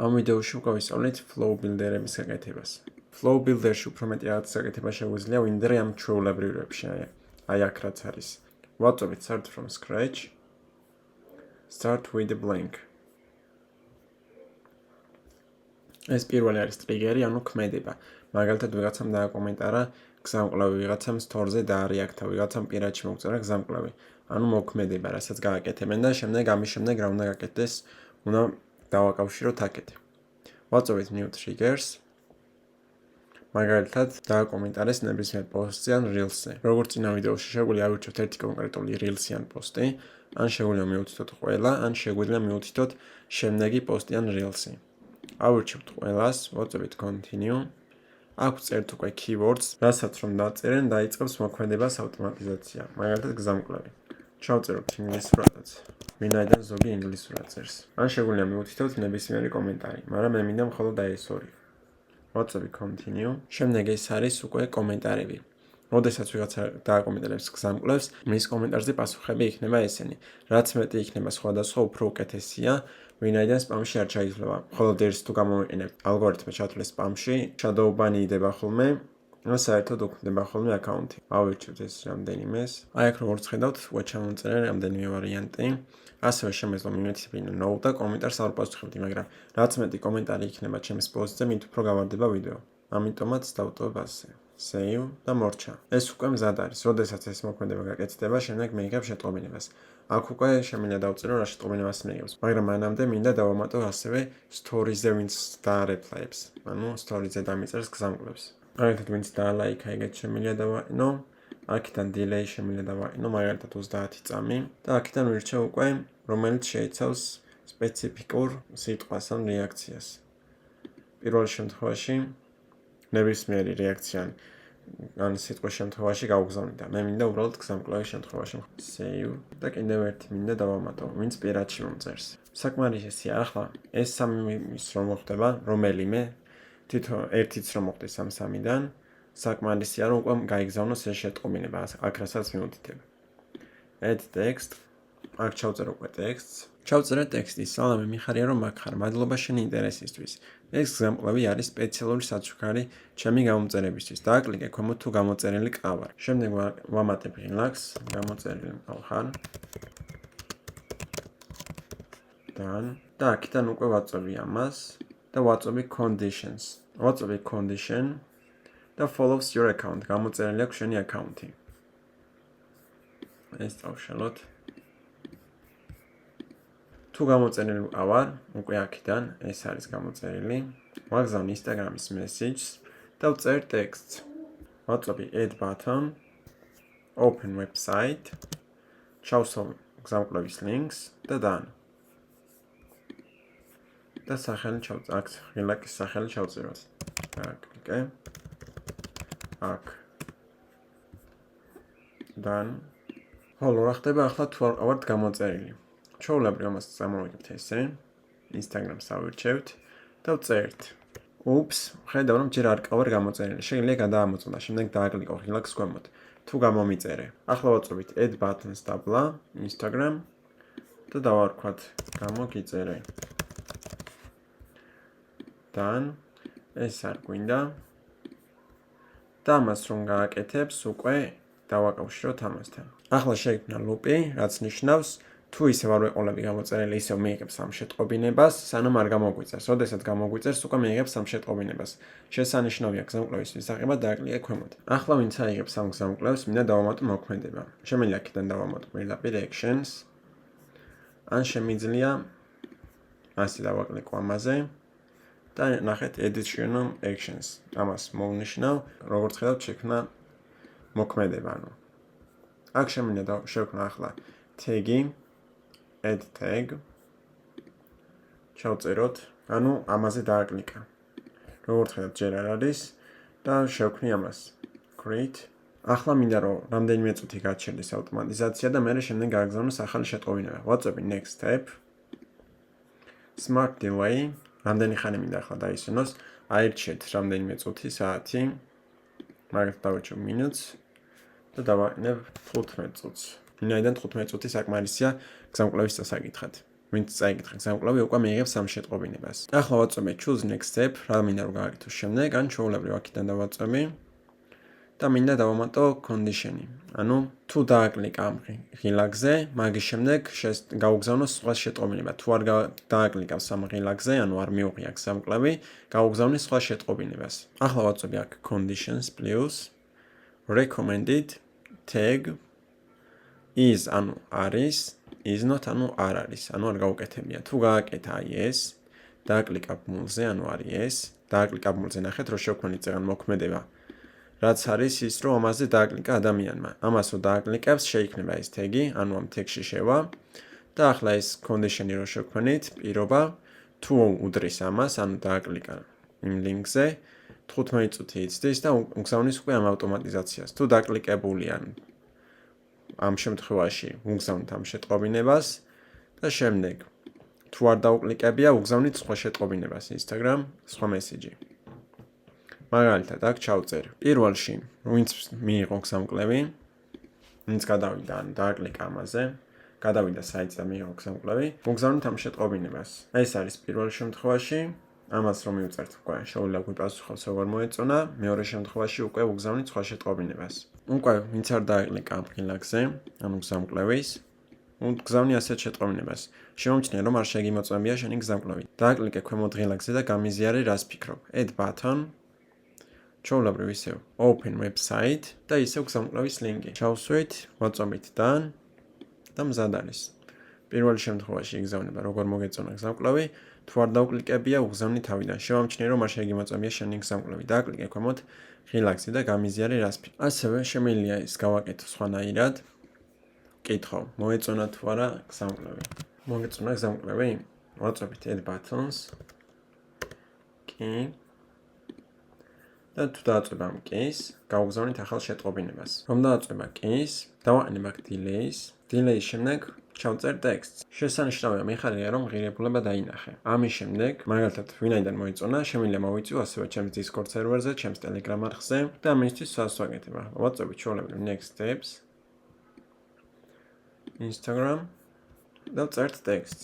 ამ ვიდეოში უკვე ვისწავლით flow builder-ების გაკეთებას. Flow builder-ში უფრო მეტი რაღაც გაკეთება შეგვიძლია ვინდრე ამ ჩვეულებრივ რებში, აი აქ რაც არის. ვაწვევით start from scratch. Start with a blank. ეს პირველი არის ტრიგერი, ანუ ქმედება. მაგალითად ვიღაცამ დააკომენტარა გზამკვლევი, ვიღაცამ store-ზე დაარეაქთა, ვიღაცამ პირადში მოგწერა გზამკვლევი. ანუ მოქმედება, რასაც გააკეთებენ და შემდეგ ამის შემდეგ რა უნდა გაკეთდეს, უნდა დავაკავშიროთ აქეთ. ვაწვევით new triggers. მაგალითად დააკომენტარეს ნებისმიერ პოსტზე ან reels-ზე. როგორც წინა ვიდეოში შეგვიძლია ავირჩიოთ ერთი კონკრეტული reels-ი ან პოსტი, ან შეგვიძლია მივუთითოთ ყველა, ან შეგვიძლია მივუთითოთ შემდეგი პოსტი ან reels-ი. ავირჩევთ ყველას, ვაწვევით continue. აქ წერთ უკვე keywords, რასაც რომ დაწერენ, დაიწყებს მოქმედებას ავტომატიზაცია. მაგალითად გზამკვლევი. ჩავწეროთ ინგლისურადაც. ვინაიდან ზოგი ინგლისურად წერს. ან შეგვიძლია მივუთითოთ ნებისმიერი კომენტარი, მაგრამ მე მინდა მხოლოდ ეს ორი. ვაწვევი continue. შემდეგ ეს არის უკვე კომენტარები. როდესაც ვიღაცა დააკომენტარებს გზამკვლევს, მის კომენტარზე პასუხები იქნება ესენი. რაც მეტი იქნება სხვადასხვა, უფრო უკეთესია, ვინაიდან სპამში არ ჩაითვლება. მხოლოდ ერთს თუ გამოვიყენებთ ალგორითმი ჩათვლეს სპამში, შადოუბანი იდება ხოლმე, და საერთოდ უქმდება ხოლმე აკაუნთი. ავირჩევთ ეს რამდენიმეს. აი აქ როგორც ხედავთ, უკვე ჩამოწერე რამდენიმე ვარიანტი. ასევე შემეძლო მიმეთითებინა no და კომენტარს არ პასუხებდი, მაგრამ რაც მეტი კომენტარი იქნება ჩემს პოსტზე, მით უფრო გავარდება ვიდეო. ამიტომაც დავტოვებ ასე. Save და მორჩა. ეს უკვე მზად არის. როდესაც ეს მოქმედება გაკეთდება, შემდეგ მეიღებ შეტყობინებას. აქ უკვე შემიძლია დავწერო რა შეტყობინებას მეიღებს, მაგრამ მანამდე მინდა დავამატო ასევე stories-ზე ვინც დაარეპლაიებს. ანუ stories-ზე დამიწერს გზამკვლევს. მაგალითად ვინც დაალაიქა, ეგეთ შემიძლია დავაყენო. აქედან delay შემიძლია დავაყენო, მაგალითად 30 წამი და აქედან ვირჩევ უკვე რომელიც შეიცავს სპეციფიკურ სიტყვას ან რეაქციას. პირველ შემთხვევაში ნებისმიერი რეაქცია ან სიტყვის შემთხვევაში გავგზავნიდა. მე მინდა უბრალოდ გზამკვლევის შემთხვევაში. Save და კიდევ ერთი მინდა დავამატო, ვინც პირადში მომწერს. საკმარისია ახლა ეს სამი ის რომ მოხდება, რომელიმე თვითონ ერთიც რომ მოხდეს ამ სამიდან, საკმარისია რომ უკვე გაიგზავნოს ეს შეტყობინება, აქ რასაც მივუთითებ. Add text. აქ ჩავწერო უკვე ტექსტს. ჩავწერე ტექსტი. სალამი, მიხარია რომ აქ ხარ. მადლობა შენი ინტერესისთვის. ეს გზამკვლევი არის სპეციალური საჩუქარი ჩემი გამომწერებისთვის. დააკლიკე ქვემოთ თუ გამოწერილი ყავარ. შემდეგ ვამატებ relax, გამოწერილი ყავარ. და აქედან უკვე ვაწვევი ამას და ვაწვევი conditions. ვაწვევი condition და follows your account. გამოწერილი აქვს შენი აკაუნთი. ეს დავშალოთ. თუ გამოწერილი ყავარ, უკვე აქედან ეს არის გამოწერილი. ვაგზავნ Instagram-ის message-ს და ვწერ ტექსტს. ვაწვევი add button, open website, ჩავსვამ გზამკვლევის links და done. და სახელი ჩავწერე, აქ relax-ის სახელი ჩავწეროთ. აკლიკე. აქ. done. ხოლო რა ხდება ახლა თუ არ ყავართ გამოწერილი? ჩვეულებრივ ამას წამოვიგებთ ესე. Instagram-ს ავირჩევთ და ვწერთ. Ups, ხედავ რომ ჯერ არ ყავარ გამოწერილი. შეიძლება გადაამოწმო და შემდეგ დააკლიკო relax ქვემოთ. თუ გამომიწერე. ახლა ვაწვევით add buttons დაბლა Instagram და დავარქვათ გამოგიწერე. Done. ეს არ გვინდა. და ამას რომ გააკეთებს, უკვე დავაკავშიროთ ამასთან. ახლა შეიქმნა ლუპი, რაც ნიშნავს თუ ისევ არ ვეყოლები გამოწერილი, ისევ მიიღებს ამ შეტყობინებას, სანამ არ გამოგვიწერს. როდესაც გამოგვიწერს, უკვე მიიღებს ამ შეტყობინებას. შესანიშნავია გზამკვლევის მისაღებად დააკლიკე ქვემოთ. ახლა ვინც აიღებს ამ გზამკვლევს, მინდა დავამატო მოქმედება. შემიძლია აქედან დავამატო პირდაპირ actions. ან შემიძლია ასე დავაკლიკო ამაზე და ნახეთ additional actions. ამას მოვნიშნავ, როგორც ხედავთ, შექმნა მოქმედება, ანუ. აქ შემიძლია შევქმნა ახლა tag-ი, add tag. ჩავწეროთ, ანუ ამაზე დააკლიკა. როგორც ხედავთ, ჯერ არ არის და შევქმნი ამას. Create. ახლა მინდა რომ რამდენიმე წუთი გაჩერდეს ავტომატიზაცია და მე შემდეგ გააგზავნოს ახალი შეტყობინება. ვაწვევი next step. Smart delay. რამდენი ხანი მინდა ახლა დაისვენოს? აირჩიეთ რამდენიმე წუთი, საათი. მაგალითად დავაჭრე minutes და დავაყენებ 15 წუთს. ვინაიდან 15 წუთი საკმარისია გზამკვლევის დასაკითხად. ვინც წაიკითხა გზამკვლევი უკვე მიიღებს ამ შეტყობინებას. ახლა ვაწვევი choose next step, რა მინდა რომ გავაკეთო შემდეგ, ან ჩვეულებრივ აქედან დავაწვევი და მინდა დავამატო condition-ი. ანუ თუ დააკლიკა ამ ღილაკზე, მაგის შემდეგ გაუგზავნოს სხვა შეტყობინება. თუ არ დააკლიკავს ამ ღილაკზე, ანუ არ მიუღია გზამკვლევი, გაუგზავნის სხვა შეტყობინებას. ახლა ვაწვევი აქ conditions plus recommended tag is ანუ არის, is not ანუ არ არის, ანუ არ გაუკეთებია. თუ გააკეთა აი ეს, დააკლიკა ბმულზე, ანუ არის ეს, დააკლიკა ბმულზე ნახეთ, რომ შევქმნით წეგან მოქმედება. რაც არის ის, რომ ამაზე დააკლიკა ადამიანმა. ამას რომ დააკლიკებს, შეიქმნება ეს თეგი, ანუ ამ თეგში შევა და ახლა ეს condition-ი რომ შევქმნით, პირობა თუ უდრის ამას, ანუ დააკლიკა იმ ლინკზე, 15 წუთი იცდის და უგზავნის უკვე ამ ავტომატიზაციას. თუ დაკლიკებულია ამ შემთხვევაში უგზავნით ამ შეტყობინებას და შემდეგ თუ არ დაუკლიკებია, უგზავნით სხვა შეტყობინებას, Instagram, სხვა მესიჯი. მაგალითად, აქ ჩავწერ. პირველში, ვინც მიიღო გზამკვლევი, ვინც გადავიდა, ან დააკლიკა ამაზე, გადავიდა საიტზე და მიიღო გზამკვლევი, უგზავნით ამ შეტყობინებას. ეს არის პირველ შემთხვევაში, ამას რომ მივწერთ უკვე, შეუძლია გვიპასუხოს როგორ მოეწონა, მეორე შემთხვევაში უკვე უგზავნით სხვა შეტყობინებას. უკვე ვინც არ დააკლიკა ამ ღილაკზე, ანუ გზამკვლევის, უგზავნი ასეთ შეტყობინებას. შემომჩნია, რომ არ შეგიმოწმებია შენი გზამკვლევი. დააკლიკე ქვემოთ ღილაკზე და გამიზიარე, რას ფიქრობ. Add button ჩვეულებრივ ისევ open website და ისევ გზამკვლევის ლინკი. ჩავსვით, ვაწვევით done და მზად არის. პირველ შემთხვევაში იგზავნება როგორ მოგეწონა გზამკვლევი, თუ არ დაუკლიკებია, უგზავნი თავიდან. შემომჩნია, რომ არ შეგიმოწმებია შენი გზამკვლევი. დააკლიკე ქვემოთ ღილაკზე და გამიზიარე, რას ფიქრობ. ასევე შემიძლია ის გავაკეთო სხვანაირად. კითხო, მოეწონა თუ არა გზამკვლევი. მოგეწონა გზამკვლევი? ვაწვევით add buttons. კი. და თუ დააწვება ამ კეის, გავუგზავნით ახალ შეტყობინებას. რომ დააწვება კეის, დავაყენებ აქ delays. Delay-ის შემდეგ ჩავწერ ტექსტს. შესანიშნავია მიხარია, რომ ღირებულება დაინახე. ამის შემდეგ, მაგალითად, ვინაიდან მოიწონა, შემიძლია მოვიწვიო ასევე ჩემს Discord სერვერზე, ჩემს Telegram არხზე და ამისთვის სას ვაკეთებ. ვაწვევით ჩვეულებრივ next steps. Instagram და ვწერთ ტექსტს.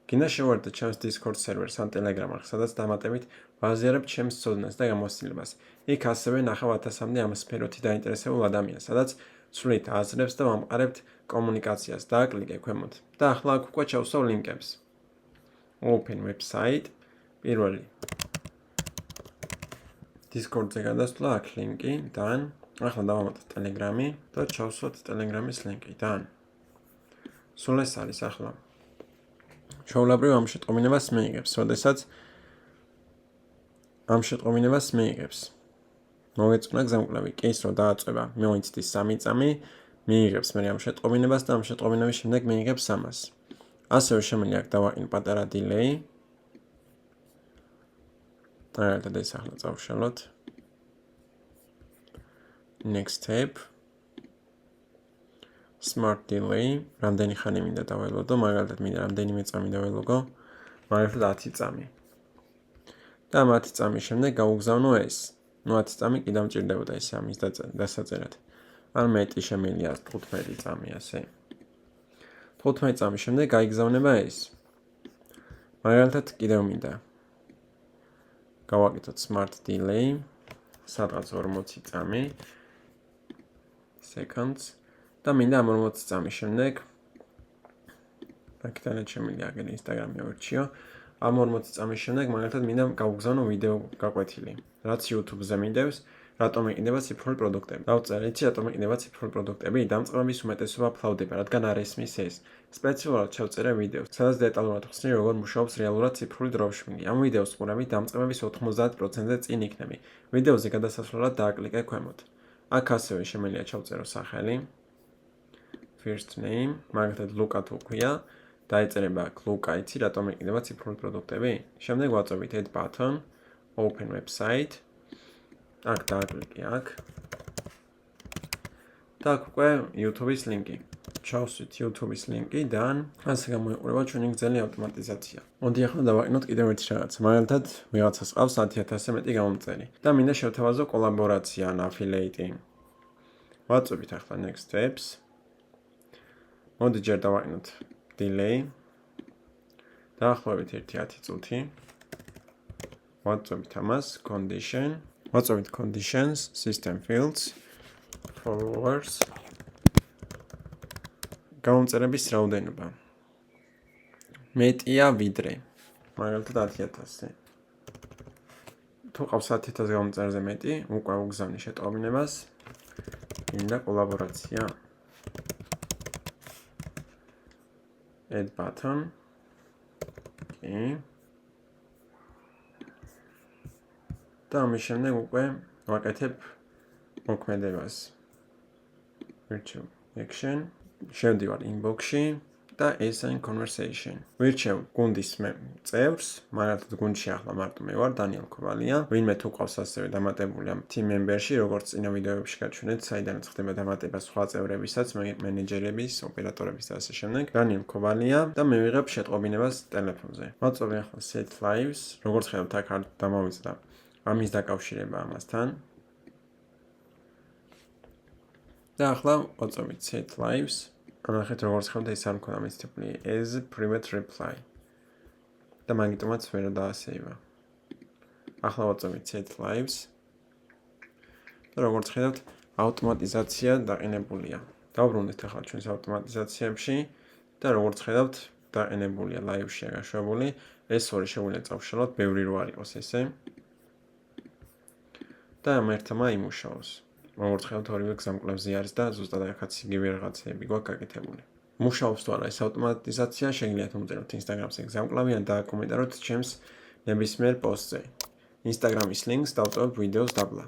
გინდა შევარდეთ ჩემს Discord სერვერს ან Telegram არხს, სადაც დამატებით ვაზიარებთ ჩემს ცოდნას და გამოცდილებას. იქ ასევე ნახავ 1000-მდე ამ სფეროთი დაინტერესებულ ადამიანს, სადაც ცვლით აზრებს და ვამყარებთ კომუნიკაციას. დააკლიკე ქვემოთ და ახლა აქ უკვე ჩავსვავ ლინკებს. Open website, პირველი. Discord-ზე გადასვლა, აქ ლინკი, done. ახლა დავამატოთ Telegram-ი და ჩავსვათ Telegram-ის ლინკი, done. სულ ეს არის ახლა. ჩვეულებრივ ამ შეტყობინებას მიიღებს, როდესაც ამ შეტყობინებას მიიღებს. მოგეწონა გზამკვლევი, კეის რო დააწვება, მოიცდის 3 წამი, მიიღებს მე ამ შეტყობინებას და ამ შეტყობინების შემდეგ მიიღებს ამას. ასევე შემიძლია აქ დავაყენო პატარა delay. და ეს ახლა წავშალოთ. Next step. Smart delay. რამდენი ხანი მინდა დაველოდო, მაგალითად მინდა რამდენიმე წამი დაველოგო, მაგალითად 10 წამი. და 10 წამის შემდეგ გავუგზავნო ეს. 10 წამი კიდევ მჭირდებოდა ეს ამის დასაწერად. ან მეტი შემიძლია 15 წამი ასე. 15 წამის შემდეგ გაიგზავნება ეს. მაგალითად კიდევ მინდა გავაკეთოთ smart delay, სადღაც 40 წამი seconds და მინდა ამ 40 წამის შემდეგ აქედანაც შემიძლია აგერ Instagram-ი ავირჩიო. ამ 40 წამის შემდეგ მაგალითად მინდა გავუგზავნო ვიდეო გაკვეთილი, რაც YouTube-ზე მინდევს, რატომ იყიდება ციფრული პროდუქტები. დავწერე, იცი რატომ იყიდება ციფრული პროდუქტები? დამწყებების უმეტესობა ფლავდება, რადგან არ ესმის ეს. სპეციალურად ჩავწერე ვიდეოს, სადაც დეტალურად ხსნი, როგორ მუშაობს რეალურად ციფრული დროპშიპინგი. ამ ვიდეოს ყურებით დამწყებების 90%-ზე წინ იქნები. ვიდეოზე გადასასვლელად დააკლიკე ქვემოთ. აქ ასევე შემიძლია ჩავწერო სახელი. First name, მაგალითად ლუკა თუ ქვია. დაეწერება აქ ლუკა, იცი რატომ იყიდება ციფრული პროდუქტები? შემდეგ ვაწვევით add button, open website. აქ დააკლიკე აქ. და აქ უკვე YouTube-ის ლინკი. ჩავსვით YouTube-ის ლინკი, done. ასე გამოიყურება ჩვენი გრძელი ავტომატიზაცია. მოდი ახლა დავაყენოთ კიდევ ერთი რაღაცა. მაგალითად, ვიღაცას ყავს 10,000-ზე მეტი გამომწერი და მინდა შევთავაზო კოლაბორაცია ან affiliate. ვაწვევით ახლა next steps. მოდი ჯერ დავაყენოთ delay, დაახლოებით 1-10 წუთი. ვაწვევით ამას condition. ვაწვევით conditions, system fields, followers. გამომწერების რაოდენობა. მეტია ვიდრე. მაგალითად 10,000. თუ ყავს 10,000 გამომწერზე მეტი, უკვე უგზავნი შეტყობინებას. მინდა კოლაბორაცია. Add button. Okay. და ამის შემდეგ უკვე ვაკეთებ მოქმედებას. ვირჩევ action. შევდივარ inbox-ში და assign conversation. ვირჩევ გუნდის წევრს, მაგალითად გუნდში ახლა მარტო მე ვარ, დანიელ ქოვალია. ვინმე თუ ყავს ასევე დამატებული ამ team member-ში, როგორც წინა ვიდეოებში გაჩვენეთ, საიდანაც ხდება დამატება სხვა წევრებისაც, მენეჯერების, ოპერატორების და ასე შემდეგ. დანიელ ქოვალია და მე ვიღებ შეტყობინებას ტელეფონზე. ვაწვევი ახლა set lives, როგორც ხედავთ აქ არ დამოვიწყდა ამის დაკავშირება ამასთან. და ახლა ვაწვევით set lives. ანახეთ როგორც ხედავთ ეს არ მქონდა მითითებული as private reply. და მაგიტომაც ვერ დაასეივა. ახლა ვაწვევით set lives. და როგორც ხედავთ ავტომატიზაცია დაყენებულია. დავბრუნდით ახლა ჩვენს ავტომატიზაციებში და როგორც ხედავთ დაყენებულია live-შია გაშვებული. ეს ორი შეგვიძლია წავშალოთ, ბევრი რო არ იყოს ესე. და ამ ერთმა იმუშაოს. როგორც ხედავთ ორივე გზამკვლევზე არის და ზუსტად აქაც იგივე რაღაცები გვაქვს გაკეთებული. მუშაობს თუ არა ეს ავტომატიზაცია, შეგიძლიათ მომწეროთ Instagram-ზე გზამკვლევი ან დააკომენტაროთ ჩემს ნებისმიერ პოსტზე. Instagram-ის ლინკს დავტოვებ ვიდეოს დაბლა.